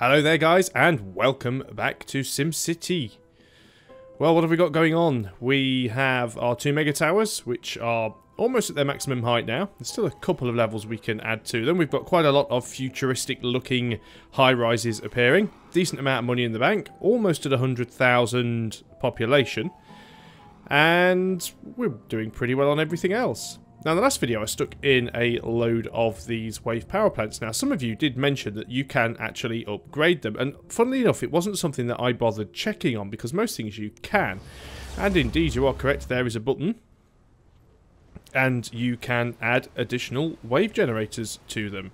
Hello there guys, and welcome back to SimCity. Well, what have we got going on? We have our two mega towers, which are almost at their maximum height now. There's still a couple of levels we can add to them. We've got quite a lot of futuristic looking high-rises appearing. Decent amount of money in the bank, almost at 100,000 population. And we're doing pretty well on everything else. Now, in the last video, I stuck in a load of these wave power plants. Now, some of you did mention that you can actually upgrade them. And funnily enough, it wasn't something that I bothered checking on, because most things you can. And indeed, you are correct, there is a button. And you can add additional wave generators to them.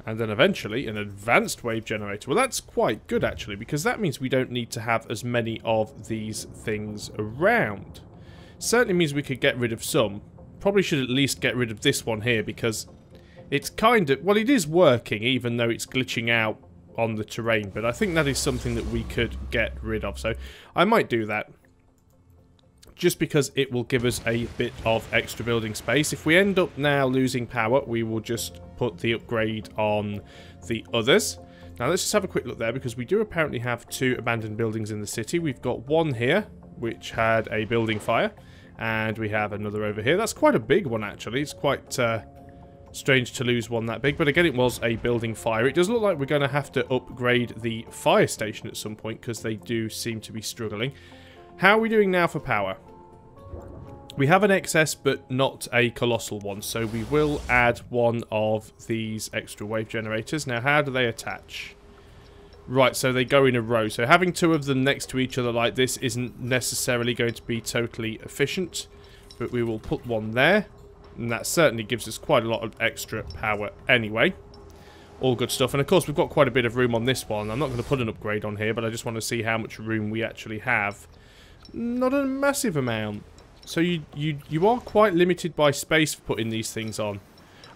And then eventually, an advanced wave generator. Well, that's quite good, actually, because that means we don't need to have as many of these things around. Certainly means we could get rid of some. Probably should at least get rid of this one here, because it's kind of... well, it is working, even though it's glitching out on the terrain. But I think that is something that we could get rid of. So I might do that. Just because it will give us a bit of extra building space. If we end up now losing power, we will just put the upgrade on the others. Now let's just have a quick look there, because we do apparently have two abandoned buildings in the city. We've got one here, which had a building fire, and we have another over here. That's quite a big one, actually. It's quite strange to lose one that big, but again, it was a building fire. It does look like we're going to have to upgrade the fire station at some point, because they do seem to be struggling. How are we doing now for power? We have an excess, but not a colossal one, so we will add one of these extra wave generators. Now, how do they attach? Right, so they go in a row. So having two of them next to each other like this isn't necessarily going to be totally efficient. But we will put one there. And that certainly gives us quite a lot of extra power anyway. All good stuff. And of course, we've got quite a bit of room on this one. I'm not going to put an upgrade on here, but I just want to see how much room we actually have. Not a massive amount. So you are quite limited by space for putting these things on.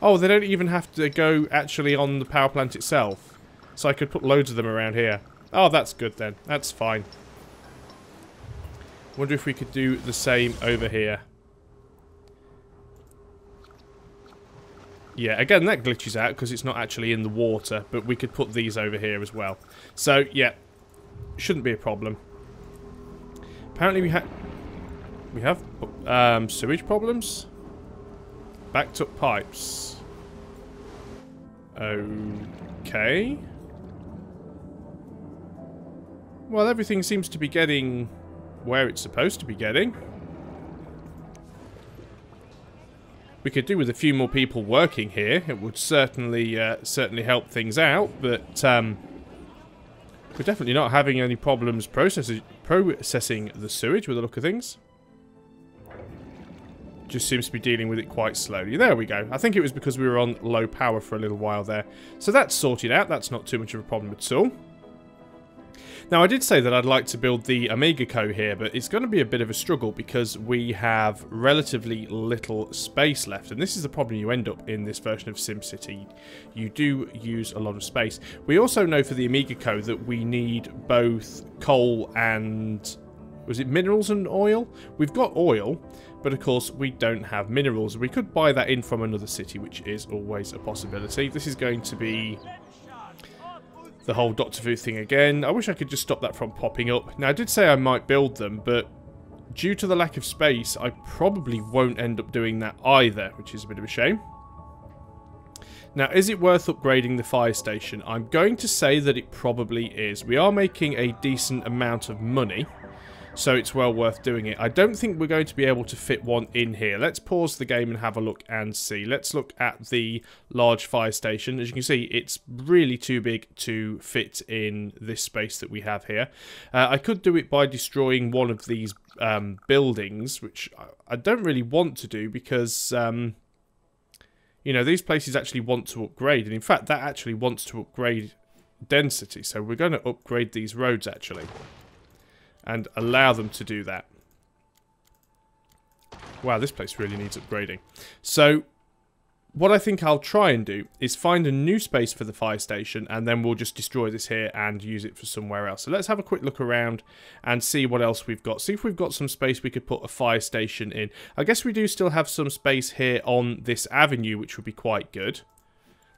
Oh, they don't even have to go actually on the power plant itself. So I could put loads of them around here. Oh, that's good then. That's fine. Wonder if we could do the same over here. Yeah, again, that glitches out because it's not actually in the water. But we could put these over here as well. So, yeah. Shouldn't be a problem. Apparently we have sewage problems. Backed up pipes. Okay. Well, everything seems to be getting where it's supposed to be getting. We could do with a few more people working here. It would certainly help things out, but we're definitely not having any problems processing the sewage with the look of things. Just seems to be dealing with it quite slowly. There we go. I think it was because we were on low power for a little while there. So that's sorted out. That's not too much of a problem at all. Now, I did say that I'd like to build the AmigaCo here, but it's going to be a bit of a struggle because we have relatively little space left. And this is the problem you end up in this version of SimCity. You do use a lot of space. We also know for the AmigaCo that we need both coal and... was it minerals and oil? We've got oil, but of course we don't have minerals. We could buy that in from another city, which is always a possibility. This is going to be the whole Dr. Wu thing again. I wish I could just stop that from popping up. Now, I did say I might build them, but due to the lack of space, I probably won't end up doing that either, which is a bit of a shame. Now, is it worth upgrading the fire station? I'm going to say that it probably is. We are making a decent amount of money, so it's well worth doing it. I don't think we're going to be able to fit one in here. Let's pause the game and have a look and see. Let's look at the large fire station. As you can see, it's really too big to fit in this space that we have here. I could do it by destroying one of these buildings, which I don't really want to do because... you know, these places actually want to upgrade. And in fact, that actually wants to upgrade density. So we're going to upgrade these roads, actually. And allow them to do that. Wow, this place really needs upgrading. So, what I think I'll try and do is find a new space for the fire station, and then we'll just destroy this here and use it for somewhere else. So let's have a quick look around and see what else we've got. See if we've got some space we could put a fire station in. I guess we do still have some space here on this avenue, which would be quite good.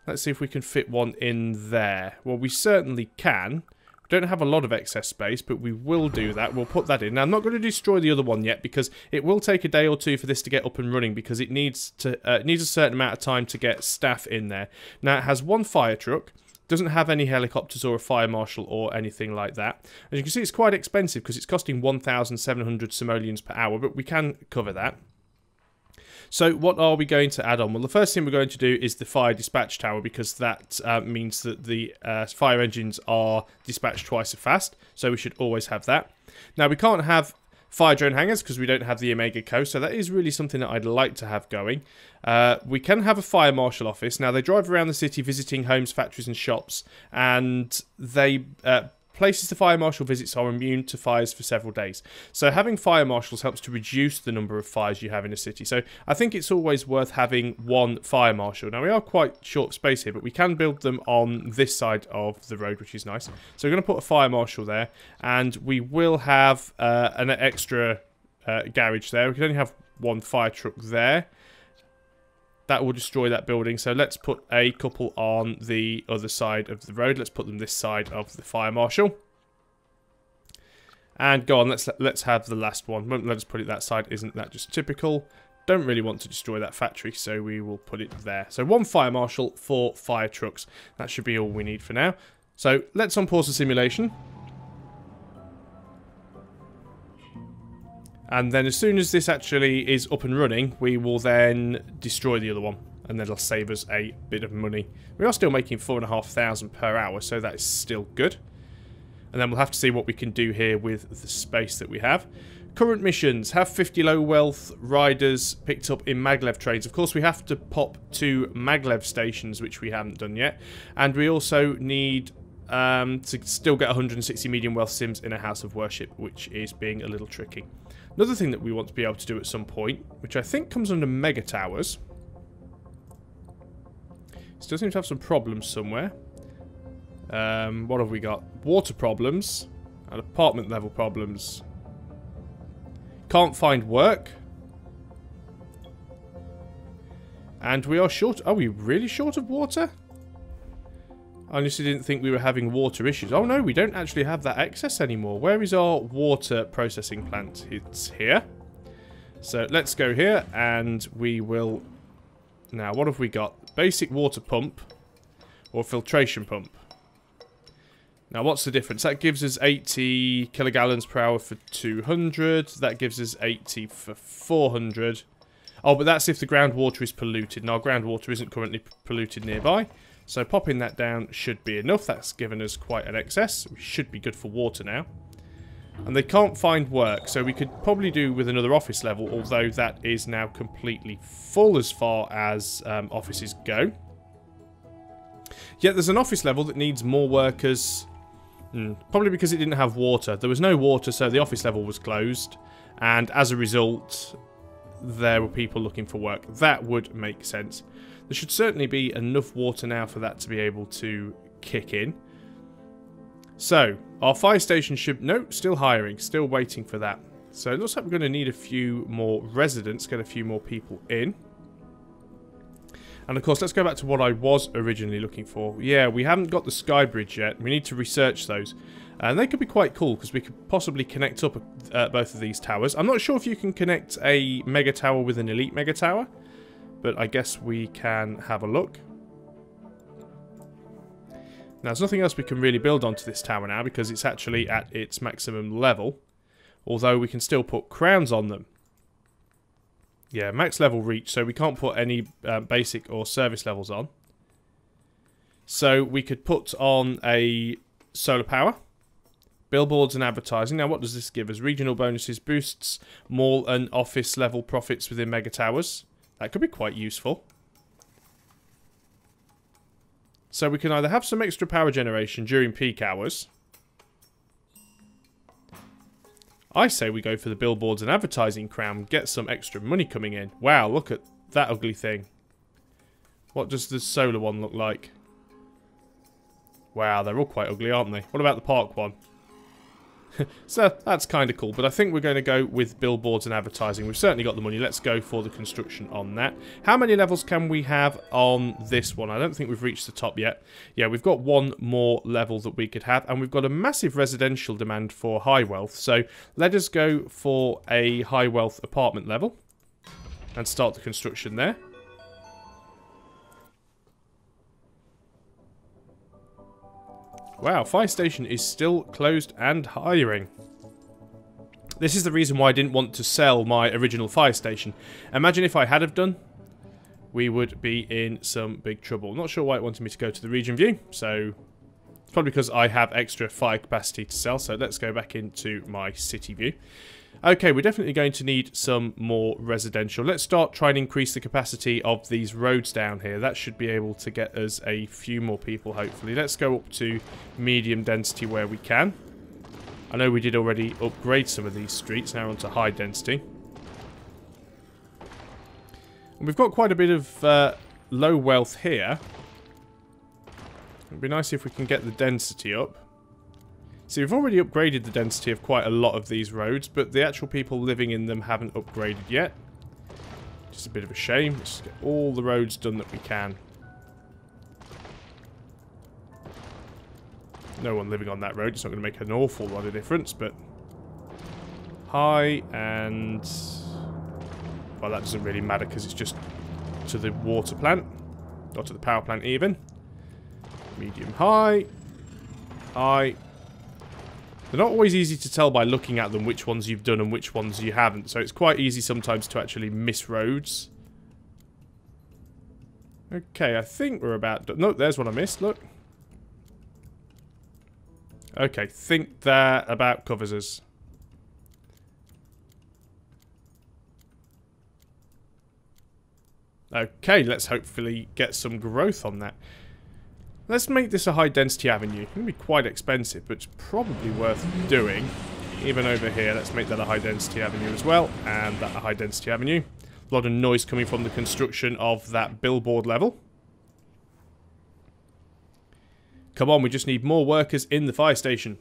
Let's see if we can fit one in there. Well, we certainly can. We don't have a lot of excess space, but we will do that. We'll put that in. Now, I'm not going to destroy the other one yet because it will take a day or two for this to get up and running because it needs a certain amount of time to get staff in there. Now, it has one fire truck. Doesn't have any helicopters or a fire marshal or anything like that. As you can see, it's quite expensive because it's costing 1,700 simoleons per hour, but we can cover that. So what are we going to add on? Well, the first thing we're going to do is the fire dispatch tower because that means that the fire engines are dispatched twice as fast. So we should always have that. Now, we can't have fire drone hangars because we don't have the Omega Co, so that is really something that I'd like to have going. We can have a fire marshal office. Now, they drive around the city visiting homes, factories and shops, and they places the fire marshal visits are immune to fires for several days. So having fire marshals helps to reduce the number of fires you have in a city. So I think it's always worth having one fire marshal. Now, we are quite short of space here, but we can build them on this side of the road, which is nice. So we're going to put a fire marshal there, and we will have an extra garage there. We can only have one fire truck there. That will destroy that building, so let's put a couple on the other side of the road. Let's put them this side of the fire marshal. And go on, let's have the last one. Won't let us put it that side. Isn't that just typical? Don't really want to destroy that factory, so we will put it there. So one fire marshal, 4 fire trucks. That should be all we need for now. So let's unpause the simulation. And then as soon as this actually is up and running, we will then destroy the other one. And then it'll save us a bit of money. We are still making 4,500 per hour, so that is still good. And then we'll have to see what we can do here with the space that we have. Current missions. Have 50 low wealth riders picked up in maglev trains. Of course, we have to pop 2 maglev stations, which we haven't done yet. And we also need to still get 160 medium wealth sims in a house of worship, which is being a little tricky. Another thing that we want to be able to do at some point, which I think comes under mega towers. Still seems to have some problems somewhere. What have we got? Water problems and apartment level problems. Can't find work. And we are short. Are we really short of water? I honestly didn't think we were having water issues. Oh no, we don't actually have that excess anymore. Where is our water processing plant? It's here. So let's go here and we will... Now, what have we got? Basic water pump or filtration pump. Now, what's the difference? That gives us 80 kilogallons per hour for 200. That gives us 80 for 400. Oh, but that's if the groundwater is polluted. Now, groundwater isn't currently polluted nearby. So popping that down should be enough. That's given us quite an excess. We should be good for water now. And they can't find work, so we could probably do with another office level, although that is now completely full as far as offices go. Yet there's an office level that needs more workers, probably because it didn't have water. There was no water, so the office level was closed, and as a result, there were people looking for work. That would make sense. There should certainly be enough water now for that to be able to kick in. So, our fire station should... No, still hiring. Still waiting for that. So, it looks like we're going to need a few more residents. Get a few more people in. And, of course, let's go back to what I was originally looking for. Yeah, we haven't got the sky bridge yet. We need to research those. And they could be quite cool, because we could possibly connect up both of these towers. I'm not sure if you can connect a mega tower with an elite mega tower. But I guess we can have a look. Now, there's nothing else we can really build onto this tower now because it's actually at its maximum level. Although we can still put crowns on them. Yeah, max level reach, so we can't put any basic or service levels on. So we could put on a solar power. Billboards and advertising. Now, what does this give us? Regional bonuses, boosts mall and office level profits within mega towers. That could be quite useful. So we can either have some extra power generation during peak hours. I say we go for the billboards and advertising crown, get some extra money coming in. Wow, look at that ugly thing. What does the solar one look like? Wow, they're all quite ugly, aren't they? What about the park one? So that's kind of cool, but I think we're going to go with billboards and advertising. We've certainly got the money. Let's go for the construction on that. How many levels can we have on this one? I don't think we've reached the top yet. Yeah, we've got one more level that we could have, and we've got a massive residential demand for high wealth. So let us go for a high wealth apartment level and start the construction there. Wow, fire station is still closed and hiring. This is the reason why I didn't want to sell my original fire station. Imagine if I had have done, we would be in some big trouble. Not sure why it wanted me to go to the region view, so it's probably because I have extra fire capacity to sell. So let's go back into my city view. Okay, we're definitely going to need some more residential. Let's start trying to increase the capacity of these roads down here. That should be able to get us a few more people, hopefully. Let's go up to medium density where we can. I know we did already upgrade some of these streets. Now onto high density. And we've got quite a bit of low wealth here. It'd be nice if we can get the density up. See, we've already upgraded the density of quite a lot of these roads, but the actual people living in them haven't upgraded yet. Just a bit of a shame. Let's get all the roads done that we can. No one living on that road. It's not going to make an awful lot of difference, but... high and... well, that doesn't really matter because it's just to the water plant. Or to the power plant even. Medium high. High. They're not always easy to tell by looking at them which ones you've done and which ones you haven't. So it's quite easy sometimes to actually miss roads. Okay, I think we're about done. No, there's one I missed, look. Okay, think that about covers us. Okay, let's hopefully get some growth on that. Let's make this a high-density avenue. It's going to be quite expensive, but it's probably worth doing. Even over here, let's make that a high-density avenue as well. And that a high-density avenue. A lot of noise coming from the construction of that billboard level. Come on, we just need more workers in the fire station.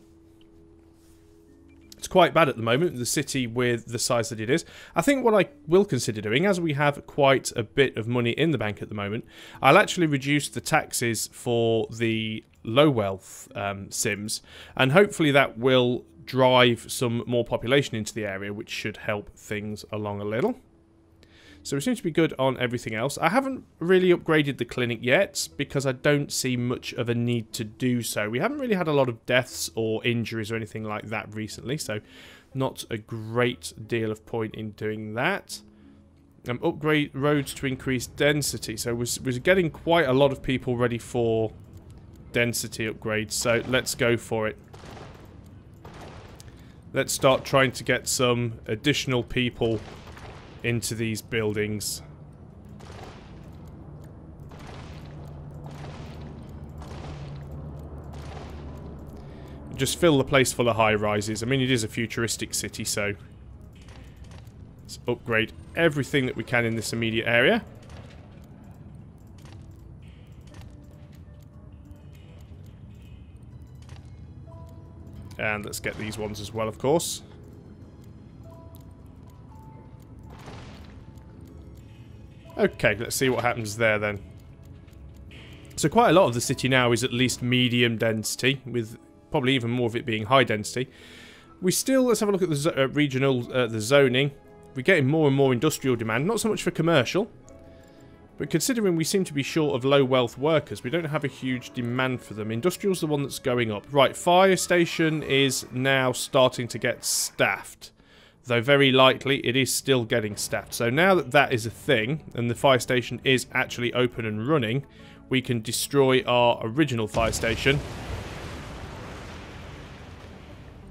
It's quite bad at the moment, the city with the size that it is. I think what I will consider doing, as we have quite a bit of money in the bank at the moment, I'll actually reduce the taxes for the low wealth sims, and hopefully that will drive some more population into the area, which should help things along a little. So we seem to be good on everything else. I haven't really upgraded the clinic yet because I don't see much of a need to do so. We haven't really had a lot of deaths or injuries or anything like that recently, so not a great deal of point in doing that. Upgrade roads to increase density. So we're getting quite a lot of people ready for density upgrades, so let's go for it. Let's start trying to get some additional people into these buildings. Just fill the place full of high-rises. I mean, it is a futuristic city, so let's upgrade everything that we can in this immediate area. And let's get these ones as well, of course. Okay, let's see what happens there then. So quite a lot of the city now is at least medium density, with probably even more of it being high density. We still, let's have a look at the regional, the zoning. We're getting more and more industrial demand, not so much for commercial. But considering we seem to be short of low wealth workers, we don't have a huge demand for them. Industrial's the one that's going up. Right, fire station is now starting to get staffed. Though very likely it is still getting staffed. So now that that is a thing, and the fire station is actually open and running, we can destroy our original fire station,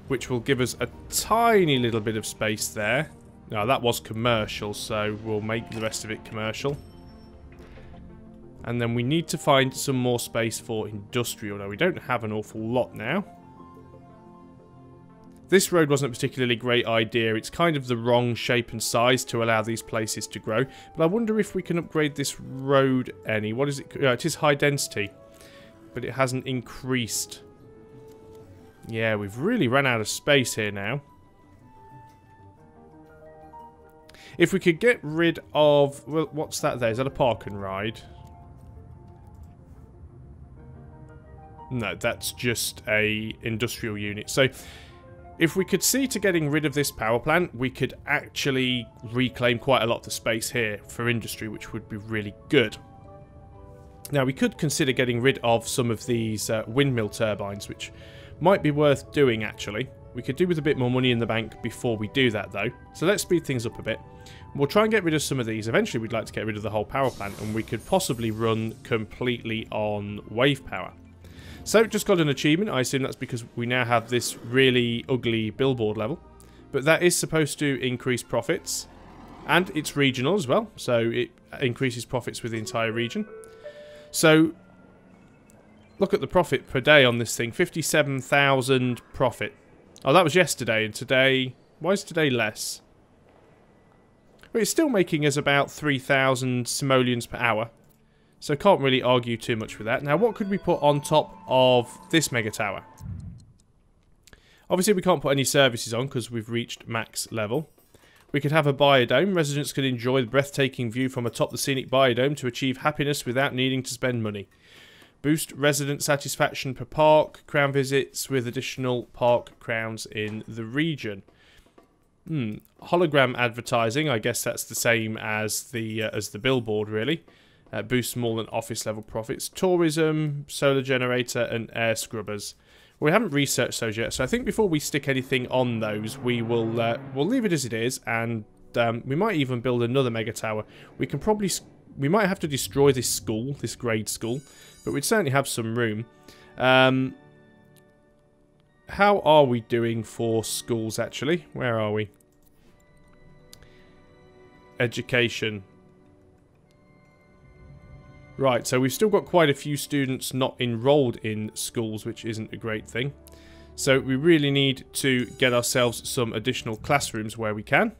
which will give us a tiny little bit of space there. Now that was commercial, so we'll make the rest of it commercial. And then we need to find some more space for industrial. Now we don't have an awful lot now. This road wasn't a particularly great idea. It's kind of the wrong shape and size to allow these places to grow. But I wonder if we can upgrade this road any. What is it? It is high density, but it hasn't increased. Yeah, we've really run out of space here now. If we could get rid of... Well, what's that there? Is that a park and ride? No, that's just a industrial unit. So, if we could see to getting rid of this power plant, we could actually reclaim quite a lot of the space here for industry, which would be really good. Now, we could consider getting rid of some of these windmill turbines, which might be worth doing, actually. We could do with a bit more money in the bank before we do that, though. So let's speed things up a bit. We'll try and get rid of some of these. Eventually, we'd like to get rid of the whole power plant, and we could possibly run completely on wave power. So, just got an achievement. I assume that's because we now have this really ugly billboard level. But that is supposed to increase profits. And it's regional as well, so it increases profits for the entire region. So, look at the profit per day on this thing. 57,000 profit. Oh, that was yesterday, and today... Why is today less? Well, it's still making us about 3,000 simoleons per hour. So can't really argue too much with that. Now, what could we put on top of this mega tower? Obviously, we can't put any services on because we've reached max level. We could have a biodome. Residents could enjoy the breathtaking view from atop the scenic biodome to achieve happiness without needing to spend money. Boost resident satisfaction per park. Crown visits with additional park crowns in the region. Hologram advertising. I guess that's the same as the billboard, really. Boost small and office level profits. Tourism, solar generator, and air scrubbers. We haven't researched those yet, so I think before we stick anything on those, we will we'll leave it as it is, and we might even build another mega tower. We might have to destroy this school, this grade school, but we'd certainly have some room. How are we doing for schools, actually? Where are we? Education. Right, so we've still got quite a few students not enrolled in schools, which isn't a great thing. So we really need to get ourselves some additional classrooms where we can.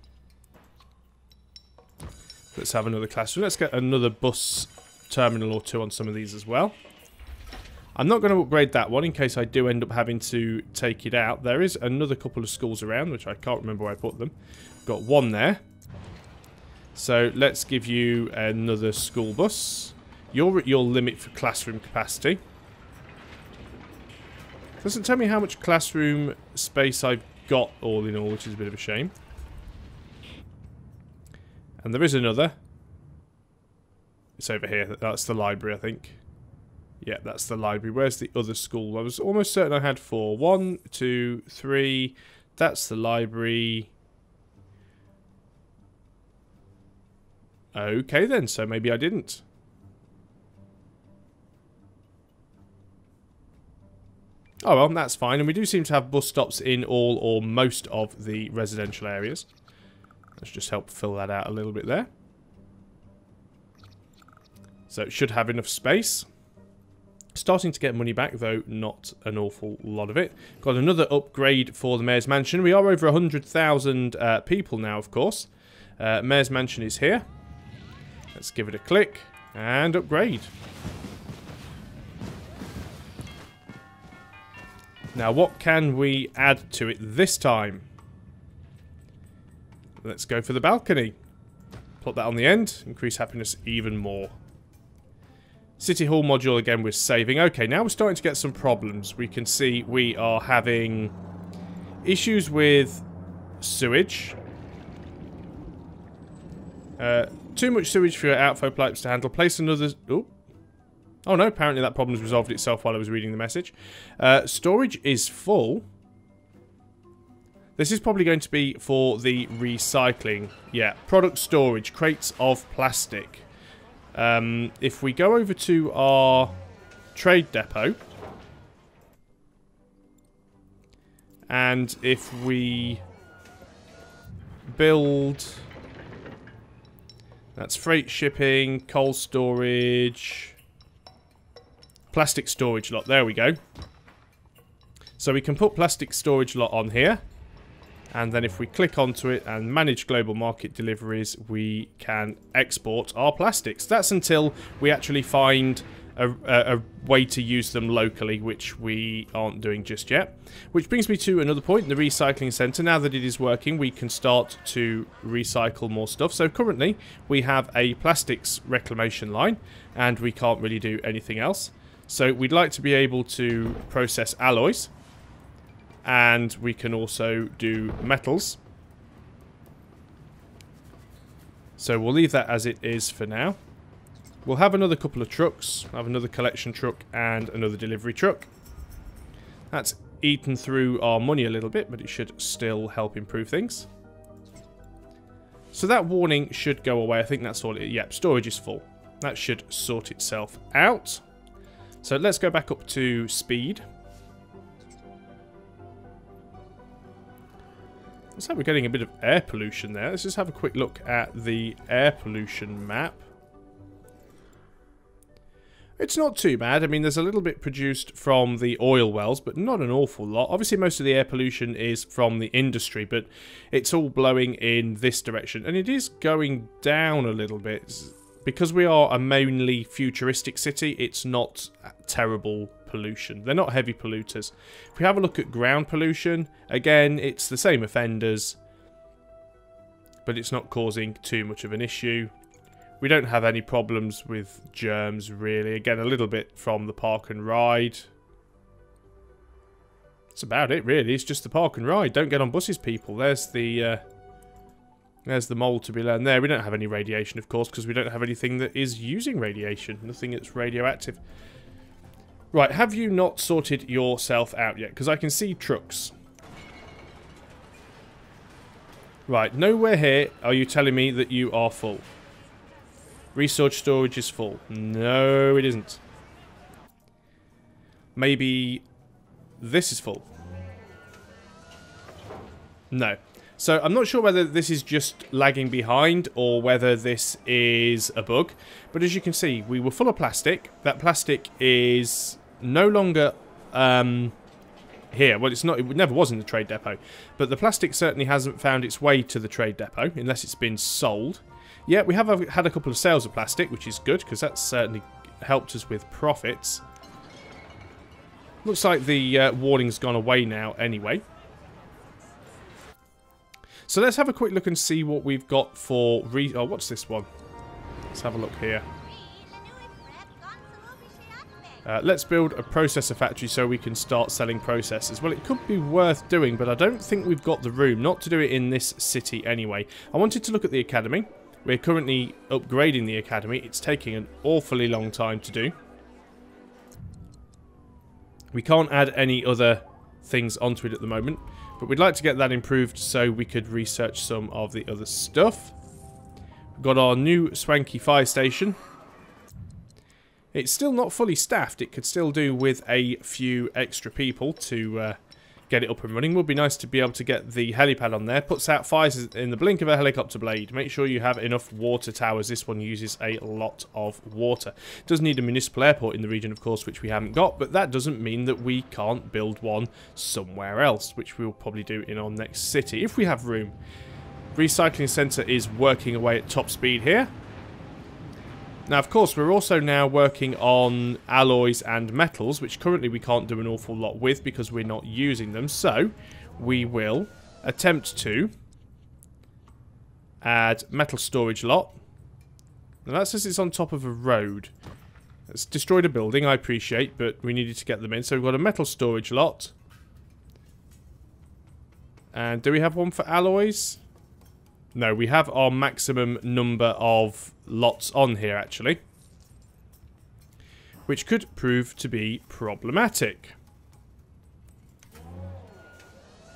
Let's have another classroom. Let's get another bus terminal or two on some of these as well. I'm not going to upgrade that one in case I do end up having to take it out. There is another couple of schools around, which I can't remember where I put them. Got one there. So let's give you another school bus. You're at your limit for classroom capacity. Doesn't tell me how much classroom space I've got all in all, which is a bit of a shame. And there is another. It's over here. That's the library, I think. Yeah, that's the library. Where's the other school? I was almost certain I had 4. 1, 2, 3. That's the library. Okay then, so maybe I didn't. Oh well, that's fine. And we do seem to have bus stops in all or most of the residential areas. Let's just help fill that out a little bit there. So it should have enough space. Starting to get money back, though not an awful lot of it. Got another upgrade for the Mayor's Mansion. We are over 100,000 people now, of course. Mayor's Mansion is here. Let's give it a click and upgrade. Now, what can we add to it this time? Let's go for the balcony. Put that on the end. Increase happiness even more. City Hall module again we're saving. Okay, now we're starting to get some problems. We can see we are having issues with sewage. Too much sewage for your outflow pipes to handle. Place another... Oh no, apparently that problem's resolved itself while I was reading the message. Storage is full. This is probably going to be for the recycling. Yeah, product storage, crates of plastic. If we go over to our trade depot, and if we build... That's freight shipping, coal storage... Plastic storage lot, there we go. So we can put plastic storage lot on here. And then if we click onto it and manage global market deliveries, we can export our plastics. That's until we actually find a way to use them locally, which we aren't doing just yet. Which brings me to another point, the recycling centre. Now that it is working, we can start to recycle more stuff. So currently, we have a plastics reclamation line, and we can't really do anything else. So we'd like to be able to process alloys, and we can also do metals. So we'll leave that as it is for now. We'll have another couple of trucks, have another collection truck and another delivery truck. That's eaten through our money a little bit, but it should still help improve things. So that warning should go away. I think that's all it is. Yep, storage is full. That should sort itself out. So let's go back up to speed. Looks like we're getting a bit of air pollution there. Let's just have a quick look at the air pollution map. It's not too bad. I mean, there's a little bit produced from the oil wells, but not an awful lot. Obviously, most of the air pollution is from the industry, but it's all blowing in this direction. And it is going down a little bit. Because we are a mainly futuristic city, it's not terrible pollution. They're not heavy polluters. If we have a look at ground pollution, again, it's the same offenders, but it's not causing too much of an issue. We don't have any problems with germs, really. Again, a little bit from the park and ride. That's about it, really. It's just the park and ride. Don't get on buses, people. There's the mole to be learned there. We don't have any radiation, of course, because we don't have anything that is using radiation. Nothing that's radioactive. Right, have you not sorted yourself out yet? Because I can see trucks. Right, nowhere here are you telling me that you are full. Research storage is full. No, it isn't. Maybe this is full. No. So I'm not sure whether this is just lagging behind or whether this is a bug. But as you can see, we were full of plastic. That plastic is no longer here. Well, it's not. It never was in the trade depot. But the plastic certainly hasn't found its way to the trade depot unless it's been sold. Yeah, we have had a couple of sales of plastic, which is good, because that's certainly helped us with profits. Looks like the warning's gone away now anyway. So let's have a quick look and see what we've got for... Oh, what's this one? Let's have a look here. Let's build a processor factory so we can start selling processors. Well, it could be worth doing, but I don't think we've got the room. Not to do it in this city anyway. I wanted to look at the academy. We're currently upgrading the academy. It's taking an awfully long time to do. We can't add any other things onto it at the moment, but we'd like to get that improved so we could research some of the other stuff. We've got our new swanky fire station. It's still not fully staffed. It could still do with a few extra people to get it up and running. Would be nice to be able to get the helipad on there. Puts out fires in the blink of a helicopter blade. Make sure you have enough water towers. This one uses a lot of water. Does need a municipal airport in the region, of course, which we haven't got, but that doesn't mean that we can't build one somewhere else, which we'll probably do in our next city, if we have room. Recycling centre is working away at top speed here. Now, of course, we're also now working on alloys and metals, which currently we can't do an awful lot with because we're not using them. So, we will attempt to add metal storage lot. Now, that says it's on top of a road. It's destroyed a building, I appreciate, but we needed to get them in. So, we've got a metal storage lot. And do we have one for alloys? No, we have our maximum number of lots on here, actually. Which could prove to be problematic.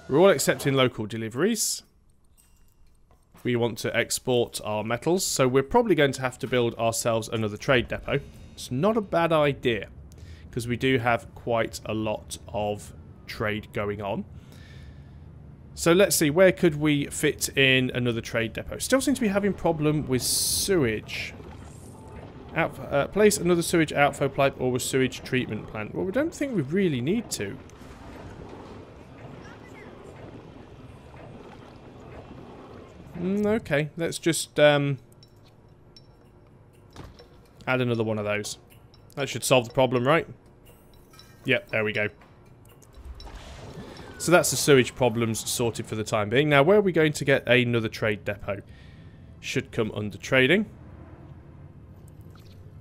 We're all accepting local deliveries. We want to export our metals, so we're probably going to have to build ourselves another trade depot. It's not a bad idea, because we do have quite a lot of trade going on. So let's see, where could we fit in another trade depot? Still seem to be having problem with sewage. Place another sewage outflow pipe or a sewage treatment plant. Well, we don't think we really need to. Okay, let's just add another one of those. That should solve the problem, right? Yep, there we go. So that's the sewage problems sorted for the time being. Now, where are we going to get another trade depot? Should come under trading.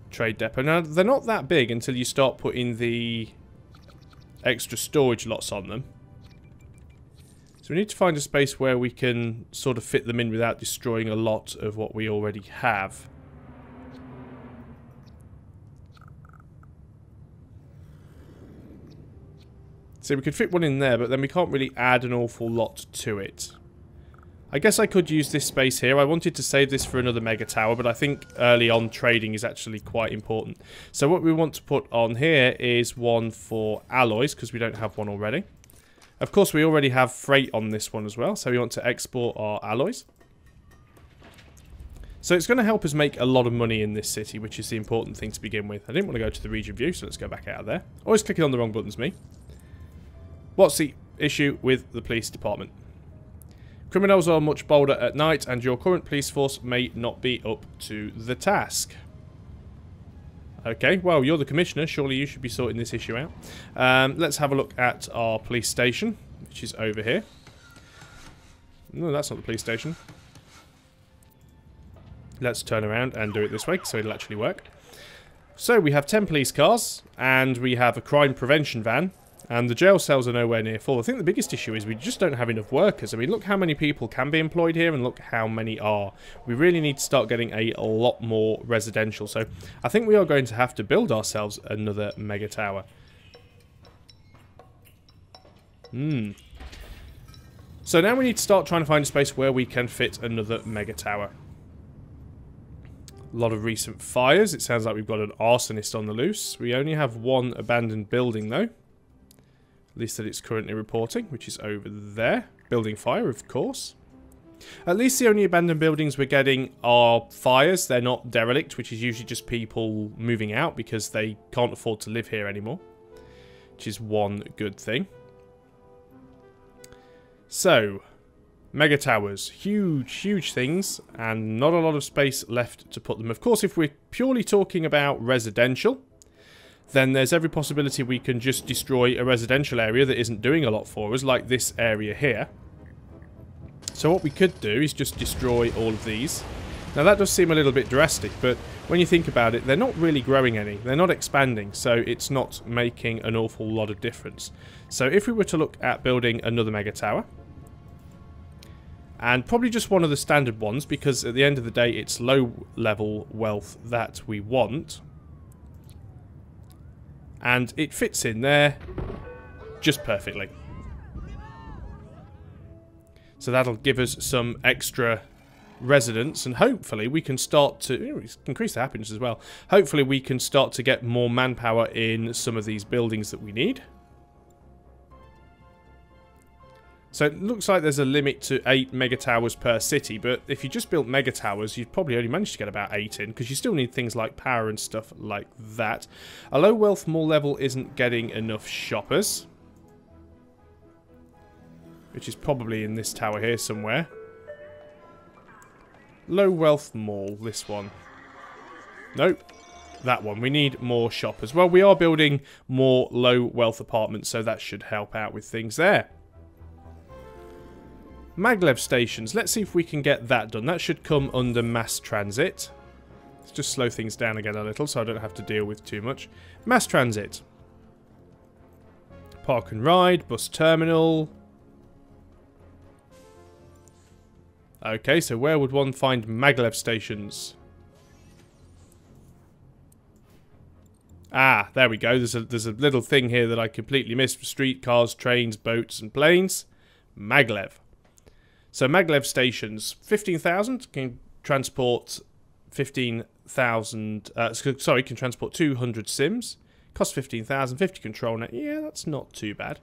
Trade depot. Now, they're not that big until you start putting the extra storage lots on them. So we need to find a space where we can sort of fit them in without destroying a lot of what we already have. So we could fit one in there, but then we can't really add an awful lot to it. I guess I could use this space here. I wanted to save this for another mega tower, but I think early on trading is actually quite important. So what we want to put on here is one for alloys, because we don't have one already. Of course, we already have freight on this one as well, so we want to export our alloys. So it's going to help us make a lot of money in this city, which is the important thing to begin with. I didn't want to go to the region view, so let's go back out of there. Always clicking on the wrong buttons, me. What's the issue with the police department? Criminals are much bolder at night, and your current police force may not be up to the task. Okay, well, you're the commissioner. Surely you should be sorting this issue out. Let's have a look at our police station, which is over here. No, that's not the police station. Let's turn around and do it this way, so it'll actually work. So we have 10 police cars, and we have a crime prevention van, and the jail cells are nowhere near full. I think the biggest issue is we just don't have enough workers. I mean, look how many people can be employed here, and look how many are. We really need to start getting a lot more residential. So I think we are going to have to build ourselves another mega tower. So now we need to start trying to find a space where we can fit another mega tower. A lot of recent fires. It sounds like we've got an arsonist on the loose. We only have one abandoned building, though. At least that it's currently reporting, which is over there. Building fire, of course. At least the only abandoned buildings we're getting are fires. They're not derelict, which is usually just people moving out because they can't afford to live here anymore. Which is one good thing. So, mega towers. Huge, huge things, and not a lot of space left to put them. Of course, if we're purely talking about residential, then there's every possibility we can just destroy a residential area that isn't doing a lot for us, like this area here. So what we could do is just destroy all of these. Now that does seem a little bit drastic, but when you think about it, they're not really growing any. They're not expanding, so it's not making an awful lot of difference. So if we were to look at building another mega tower, and probably just one of the standard ones, because at the end of the day, it's low-level wealth that we want. And it fits in there just perfectly. So that'll give us some extra residents, and hopefully we can start to increase the happiness as well. Hopefully we can start to get more manpower in some of these buildings that we need. So it looks like there's a limit to 8 mega towers per city, but if you just built mega towers, you'd probably only manage to get about 8 in, because you still need things like power and stuff like that. A low wealth mall level isn't getting enough shoppers, which is probably in this tower here somewhere. Low wealth mall, this one. Nope. That one. We need more shoppers. Well, we are building more low wealth apartments, so that should help out with things there. Maglev stations. Let's see if we can get that done. That should come under mass transit. Let's just slow things down again a little so I don't have to deal with too much. Mass transit. Park and ride. Bus terminal. Okay, so where would one find maglev stations? Ah, there we go. There's a little thing here that I completely missed for streetcars, trains, boats, and planes. Maglev. So maglev stations, 15,000 can transport 15,000. Sorry, can transport 200 sims. Cost 15,000. 50 control net. Yeah, that's not too bad.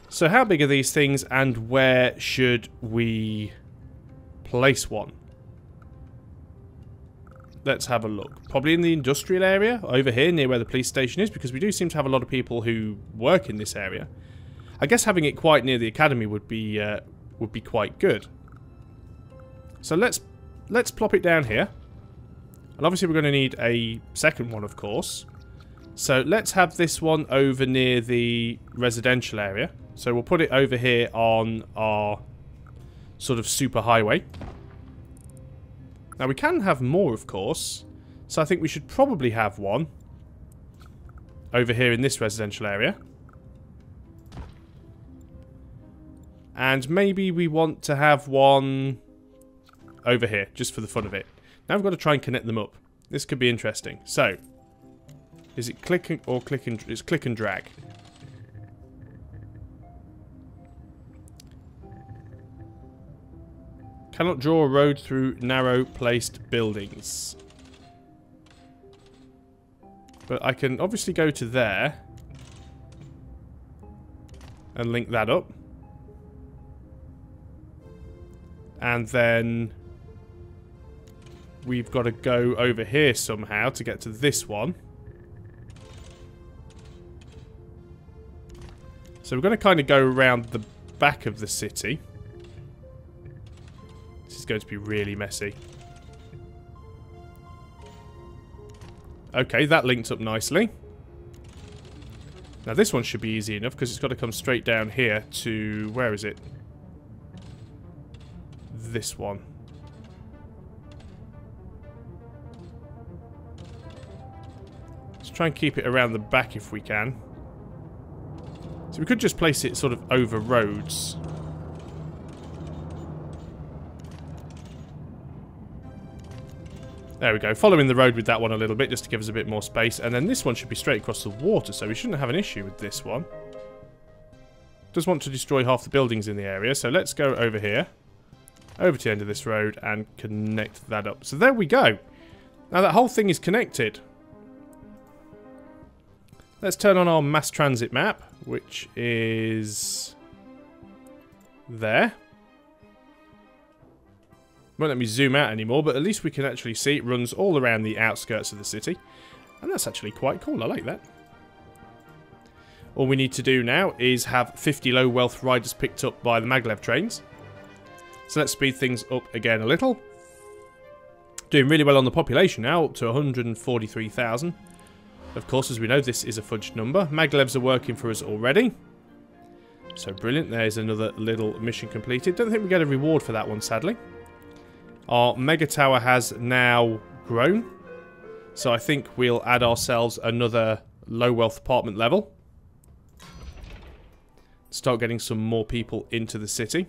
So how big are these things, and where should we place one? Let's have a look. Probably in the industrial area over here near where the police station is, because we do seem to have a lot of people who work in this area. I guess having it quite near the academy would be quite good. So let's plop it down here And obviously we're going to need a second one, of course. So let's have this one over near the residential area. So we'll put it over here on our sort of super highway. Now we can have more, of course. So I think we should probably have one over here in this residential area. And maybe we want to have one over here, just for the fun of it. Now we've got to try and connect them up. This could be interesting. So, is it click or click and... It's click and drag. Cannot draw a road through narrow placed buildings. But I can obviously go to there and link that up. And then we've got to go over here somehow to get to this one. So we're going to kind of go around the back of the city. This is going to be really messy. Okay, that linked up nicely. Now this one should be easy enough because it's got to come straight down here to... Where is it? This one. Let's try and keep it around the back if we can. So we could just place it sort of over roads. There we go, following the road with that one a little bit just to give us a bit more space. And then this one should be straight across the water, so we shouldn't have an issue with this one. Does want to destroy half the buildings in the area, so let's go over here. Over to the end of this road and connect that up. So there we go. Now that whole thing is connected. Let's turn on our mass transit map, which is there. Won't let me zoom out anymore, but at least we can actually see it runs all around the outskirts of the city. And that's actually quite cool, I like that. All we need to do now is have 50 low wealth riders picked up by the maglev trains. So let's speed things up again a little. Doing really well on the population now, up to 143,000. Of course, as we know, this is a fudged number. Maglevs are working for us already. So brilliant, there's another little mission completed. Don't think we get a reward for that one, sadly. Our mega tower has now grown. So I think we'll add ourselves another low wealth apartment level. Start getting some more people into the city.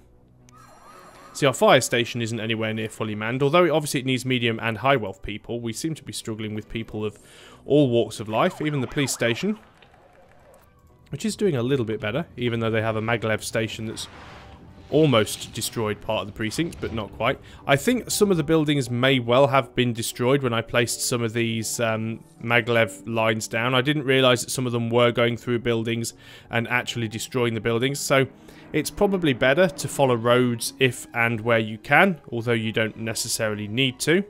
See, our fire station isn't anywhere near fully manned, although obviously it needs medium and high wealth people. We seem to be struggling with people of all walks of life, even the police station, which is doing a little bit better, even though they have a maglev station that's almost destroyed part of the precinct, but not quite. I think some of the buildings may well have been destroyed when I placed some of these maglev lines down. I didn't realise that some of them were going through buildings and actually destroying the buildings, so it's probably better to follow roads if and where you can, although you don't necessarily need to.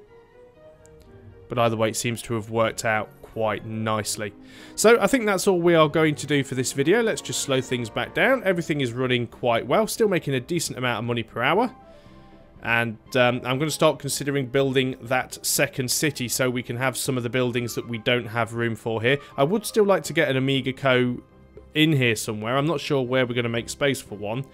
But either way, it seems to have worked out quite nicely. So I think that's all we are going to do for this video. Let's just slow things back down. Everything is running quite well, still making a decent amount of money per hour. And I'm going to start considering building that second city so we can have some of the buildings that we don't have room for here. I would still like to get an Amiga Co in here somewhere. I'm not sure where we're going to make space for one.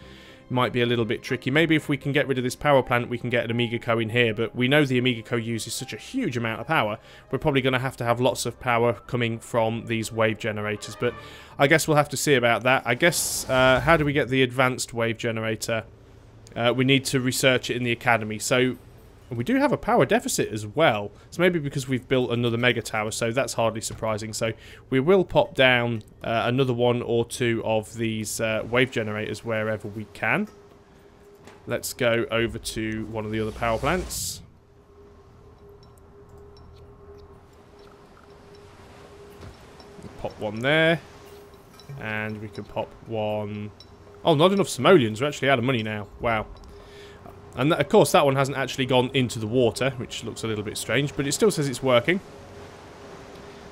Might be a little bit tricky. Maybe if we can get rid of this power plant, we can get an Amiga Co in here, but we know the Amiga Co uses such a huge amount of power, we're probably going to have lots of power coming from these wave generators, but I guess we'll have to see about that. I guess, how do we get the advanced wave generator? We need to research it in the academy, so we do have a power deficit as well, so maybe because we've built another mega tower, so that's hardly surprising. So we will pop down another one or two of these wave generators wherever we can. Let's go over to one of the other power plants. Pop one there, and we can pop one... Oh, not enough simoleons. We're actually out of money now. Wow. And of course that one hasn't actually gone into the water, which looks a little bit strange, but it still says it's working.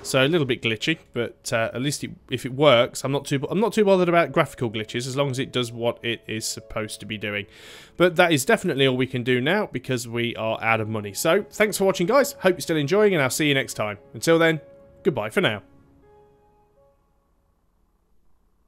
So a little bit glitchy, but at least if it works, I'm not too bothered about graphical glitches as long as it does what it is supposed to be doing. But that is definitely all we can do now because we are out of money. So thanks for watching, guys. Hope you're still enjoying, and I'll see you next time. Until then, goodbye for now.